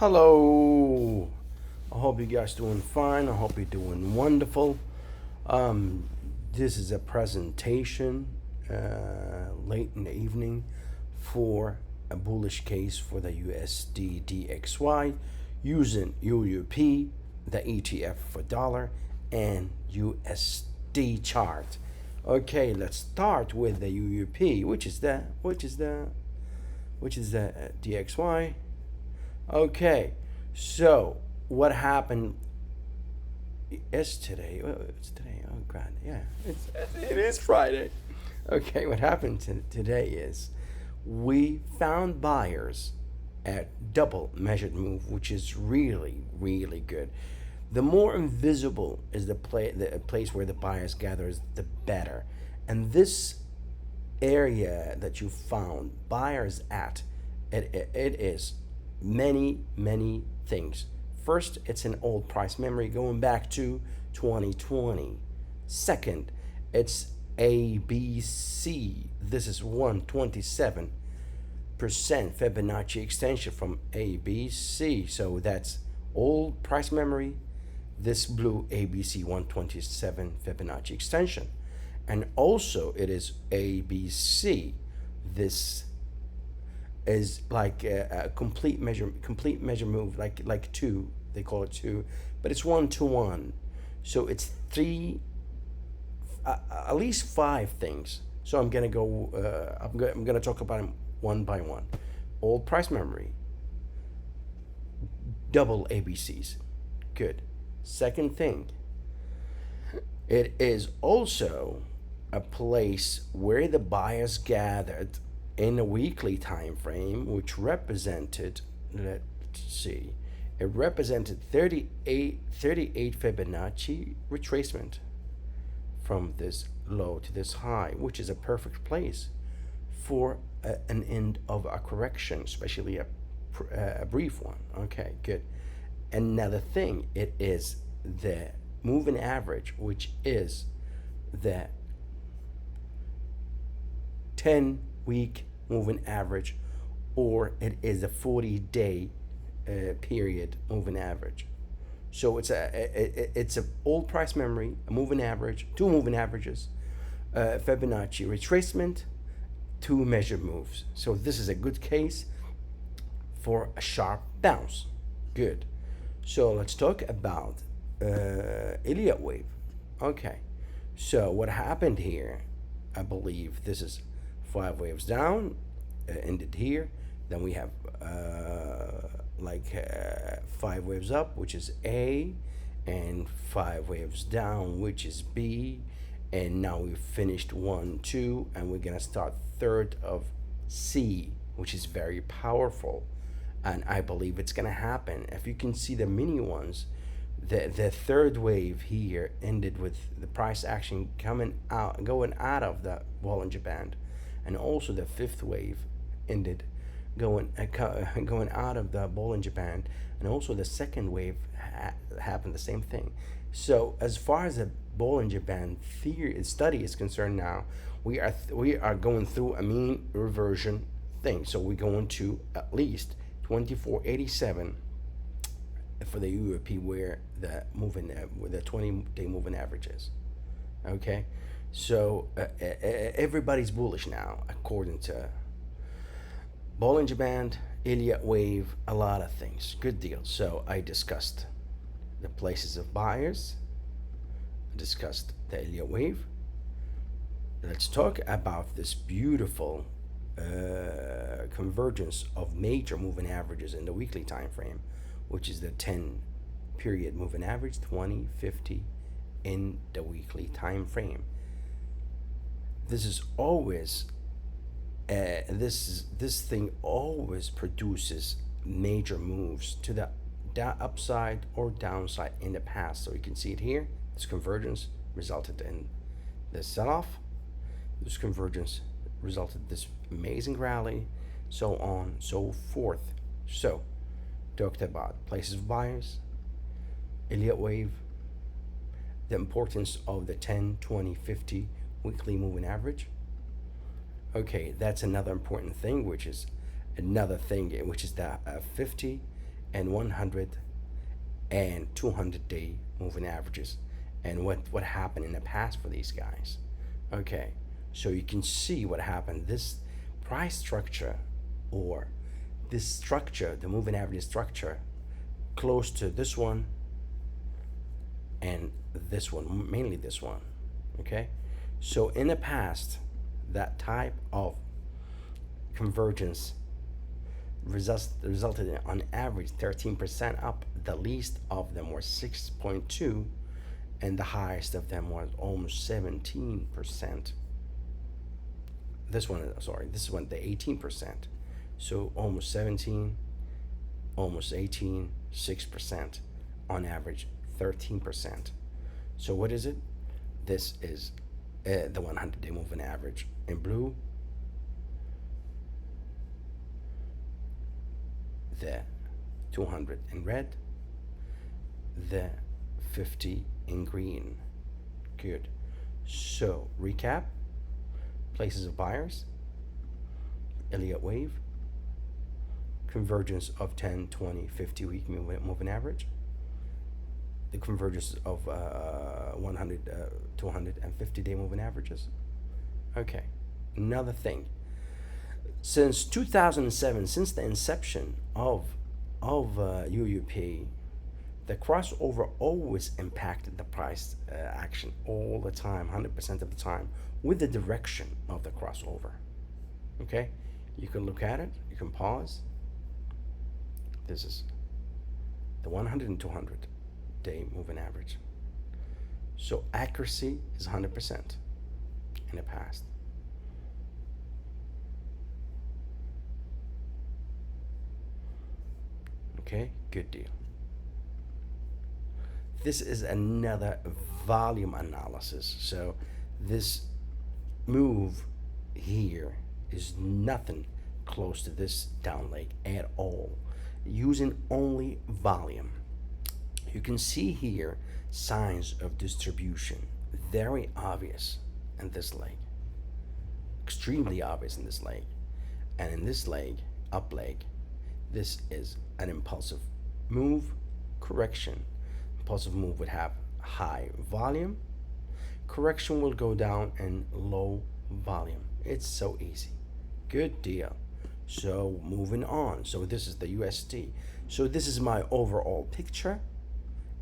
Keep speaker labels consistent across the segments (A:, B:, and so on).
A: Hello. I hope you guys doing fine. I hope you're doing wonderful. Um, this is a presentation late in the evening for a bullish case for the USD DXY using UUP, the ETF for dollar, and USD chart. Okay, let's start with the UUP, which is the DXY. Okay, so what happened yesterday? It's today. Oh God, yeah, it is Friday. Okay, what happened today is we found buyers at double measured move, which is really good. The more invisible is the place where the buyers gather is the better. And this area that you found buyers at, it is many things. First, it's an old price memory going back to 2020. Second, it's ABC. This is 127% Fibonacci extension from ABC. So that's old price memory, this blue ABC 127 Fibonacci extension. And also it is ABC. This is like a complete measure move, like two, they call it two, but it's 1 to 1. So it's three, at least five things. So I'm gonna go. I'm gonna talk about them one by one. Old price memory, double ABCs, good. Second thing, it is also a place where the buyers gathered in a weekly time frame, which represented, let's see, it represented 38 Fibonacci retracement from this low to this high, which is a perfect place for an end of a correction, especially a brief one. Okay, good. Another thing, it is the moving average, which is the 10-week moving average, or it is a 40-day period moving average. So it's a old price memory, a moving average, two moving averages, Fibonacci retracement, two measured moves. So this is a good case for a sharp bounce. Good. So let's talk about Ilia Wave. Okay. So what happened here? I believe this is 5 waves down, ended here. Then we have 5 waves up, which is A, and 5 waves down, which is B. And now we've finished 1, 2, and we're gonna start third of C, which is very powerful. And I believe it's gonna happen. If you can see the mini ones, the third wave here ended with the price action going out of the Bollinger Band, and also the fifth wave ended going out of the Bollinger Band, and also the second wave happened the same thing. So as far as the Bollinger Band theory study is concerned, now we are going through a mean reversion thing. So we're going to at least 2487 for the UEP, where the 20-day moving average is. Okay, so everybody's bullish now according to Bollinger Band, Ilia Wave, a lot of things. Good deal. So I discussed the places of buyers, discussed the Ilia Wave. Let's talk about this beautiful convergence of major moving averages in the weekly time frame, which is the 10-period moving average, 20, 50 in the weekly time frame. This is always this thing always produces major moves to the upside or downside in the past. So you can see it here. This convergence resulted in this sell-off. This convergence resulted in this amazing rally, so on, so forth. So talked about places of buyers, Ilia Wave, the importance of the 10, 20, 50 weekly moving average. Okay, that's another important thing, which is the 50 and 100 and 200-day moving averages, and what happened in the past for these guys. Okay, so you can see what happened. This price structure, or this structure, the moving average structure, close to this one and this one, mainly this one. Okay, so in the past, that type of convergence resulted in on average 13% up. The least of them were 6.2, and the highest of them was almost 17%. This one, the 18%. So almost 17, almost 18, 6%, on average 13%. So what is it? This is the 100-day moving average in blue, the 200 in red, the 50 in green. Good. So recap: places of buyers, Ilia Wave, convergence of 10, 20, 50 week moving average, the convergence of 100, 200, and 50-day moving averages. Okay. Another thing: since 2007, since the inception of UUP, the crossover always impacted the price action all the time, 100% of the time, with the direction of the crossover. Okay, you can look at it, you can pause. This is the 100 and 200 day moving average. So accuracy is 100% in the past. Okay, good deal. This is another volume analysis. So this move here is nothing close to this down leg at all, using only volume. You can see here signs of distribution, very obvious in this leg, extremely obvious in this leg, and in this leg, up leg, this is an impulsive move, correction. Impulsive move would have high volume, correction will go down in low volume. It's so easy. Good deal. So moving on. So this is the USD. So this is my overall picture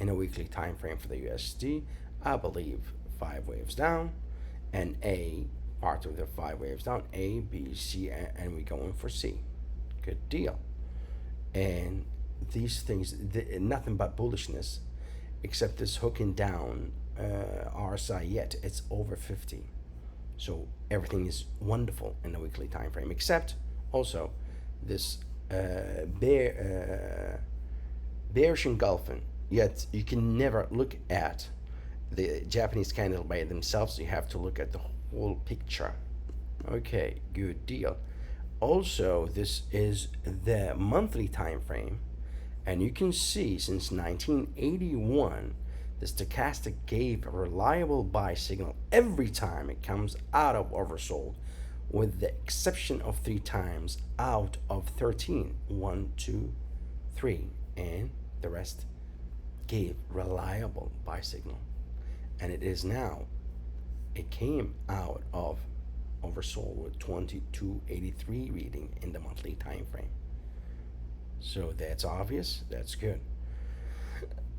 A: in a weekly time frame for the USD. I believe 5 waves down, and A, part of the 5 waves down, A, B, C, and we going for C. Good deal. And these things, nothing but bullishness, except this hooking down RSI, yet it's over 50. So everything is wonderful in the weekly time frame, except also this bearish engulfing. Yet you can never look at the Japanese candle by themselves. You have to look at the whole picture. Okay, good deal. Also, this is the monthly time frame, and you can see since 1981 the stochastic gave a reliable buy signal every time it comes out of oversold, with the exception of 3 times out of 13. 1, 2, 3, and the rest gave reliable buy signal. And it is now, it came out of oversold with 2283 reading in the monthly time frame. So that's obvious, that's good.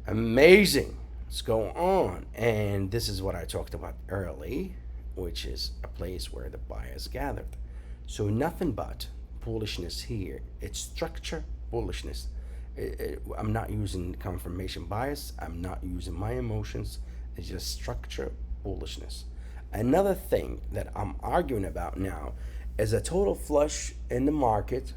A: Amazing. Let's go on. And this is what I talked about early, which is a place where the buyers gathered. So nothing but bullishness here. It's structure bullishness. I'm not using confirmation bias. I'm not using my emotions. It's just structure bullishness. Another thing that I'm arguing about now is a total flush in the market,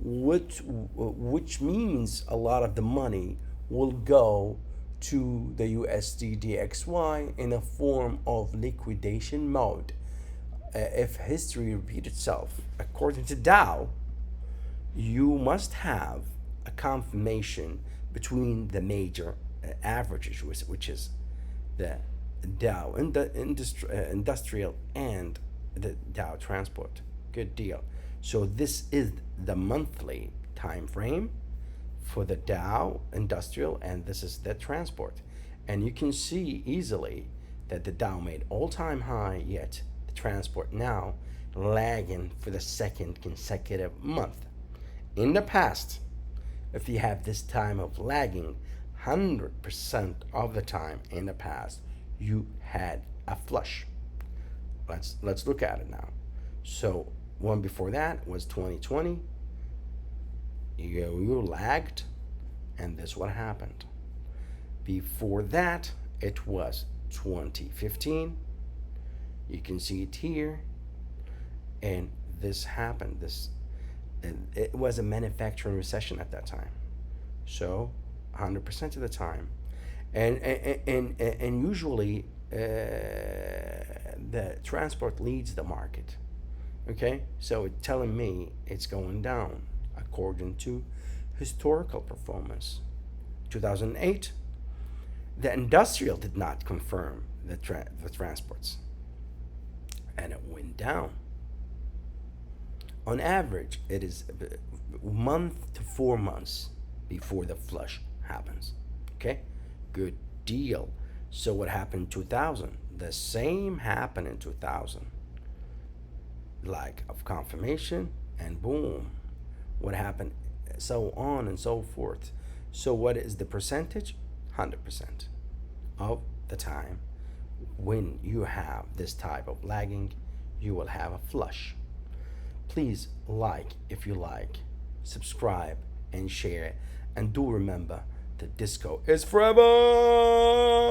A: which means a lot of the money will go to the USD DXY in a form of liquidation mode. If history repeats itself, according to Dow, you must have a confirmation between the major averages, which is the Dow industrial and the Dow transport. Good deal. So this is the monthly time frame for the Dow Industrial, and this is the transport. And you can see easily that the Dow made all-time high, yet the transport now lagging for the second consecutive month. In the past, if you have this time of lagging 100% of the time in the past, you had a flush. Let's look at it now. So one before that was 2020. You lagged, and this is what happened. Before that, it was 2015. You can see it here, and this happened. It was a manufacturing recession at that time, so 100% of the time, and usually the transport leads the market. Okay, so it's telling me it's going down according to historical performance. 2008, the industrial did not confirm the transports, and it went down. On average, it is a month to 4 months before the flush happens. Okay, good deal. So what happened in 2000? The same happened in 2000. Lack of confirmation, and boom, what happened? So on and so forth. So what is the percentage? 100% of the time when you have this type of lagging, you will have a flush. Please like if you like, subscribe and share, and do remember that disco is forever.